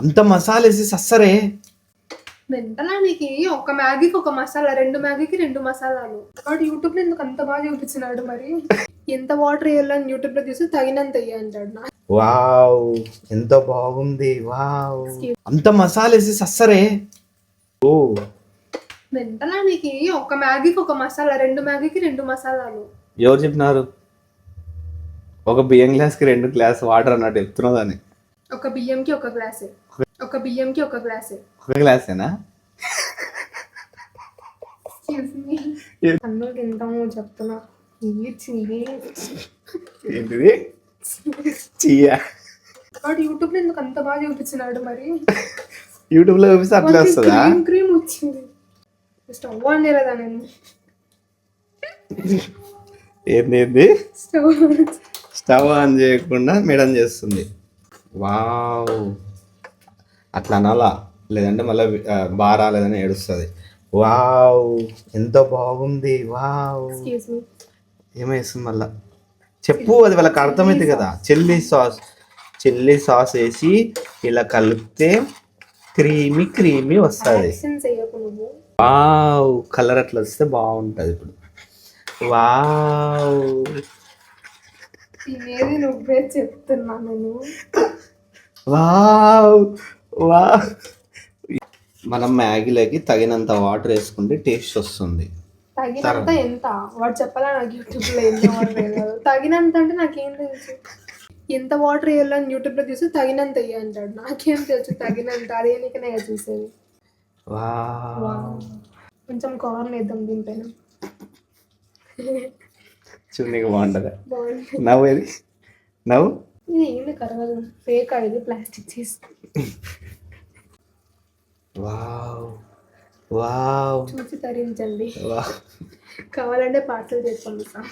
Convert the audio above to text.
అంత మసాలా వేసి సස්සరే వెంటనే నీకు ఒక మ్యాగీకి ఒక మసాలా, 2 మ్యాగీకి 2 మసాలాలు. వాడు యూట్యూబ్ లో ఎందుకు అంత బాగా చూపించినాడు మరి. ఎంత వాటర్ వేయాలని యూట్యూబ్ లో చూసి తగినంత వేయ అంటాడు. వావ్ ఎంత బాగుంది. వావ్ అంత మసాలా వేసి సස්සరే. ఓ వెంటనే నీకు ఒక మ్యాగీకి ఒక మసాలా, 2 మ్యాగీకి 2 మసాలాలు. ఎవరు చెప్పినారు? ఒక బియ్యం గ్లాస్కి 2 గ్లాస్ వాటర్ అన్నట్టు చెప్తున్నావు దాన్ని. ఒక బియ్యంకి ఒక గ్లాసే. ఒక బియ్యంకి ఒక గ్లాసే. ఒక గ్లాసేనా? అన్నం తింటాము చెప్తున్నా. ఏంటిది? చీయా. వాడు యూట్యూబ్ లో ఎందుకు అంత బాగా చూపించినాడు మరి. యూట్యూబ్ లో చూపిస్తే అట్లా వస్తుందా? క్రీమ్ వచ్చింది. స్టవ్ ఆన్ చేయలేదా నేను? ఏంది? స్టవ్ ఆన్ చేయకుండా మేడం చేస్తుంది. వావ్ అట్లా అనాలా, లేదంటే మళ్ళీ బాగా లేదని ఏడుస్తుంది. వావ్ ఎంత బాగుంది. వావ్ ఏమేస్తుంది మళ్ళా చెప్పు, అది వాళ్ళకి అర్థమైంది కదా. చిల్లీ సాస్ వేసి ఇలా కలిపితే క్రీమీ క్రీమీ వస్తుంది. వావ్ కలర్ అట్లా వస్తే బాగుంటుంది. ఇప్పుడు వావ్ నువ్వే చెప్తున్నా నేను. వావ్ వావ్ మనం మ్యాగీలోకి తగినంత వాటర్ వేసుకుంటే టేస్ట్ వస్తుంది. తగినంత ఎంత వాడు చెప్పాలా నాకు యూట్యూబ్ లో. ఎంత వాటర్ వేయాలి తగినంత అంటే నాకేం తెలుసు. ఎంత వాటర్ వేయాలని యూట్యూబ్ లో చూసి తగినంత వేయ అంటాడు. నాకేం తెలుసు తగినంత. అదేనికనే చూసేది. కొంచెం కార్న్ వేద్దాం దీనిపైన. చూడనికి బాగుంటుందా? నవ్వు ఏది? నవ్వు. ఇది ఏంది కరగదు, ఫేక్ ఇది, ప్లాస్టిక్ చేసి. వావ్ వావ్ చూసి తరించండి. కావాలంటే పార్సల్ చేసి పంపిస్తాం.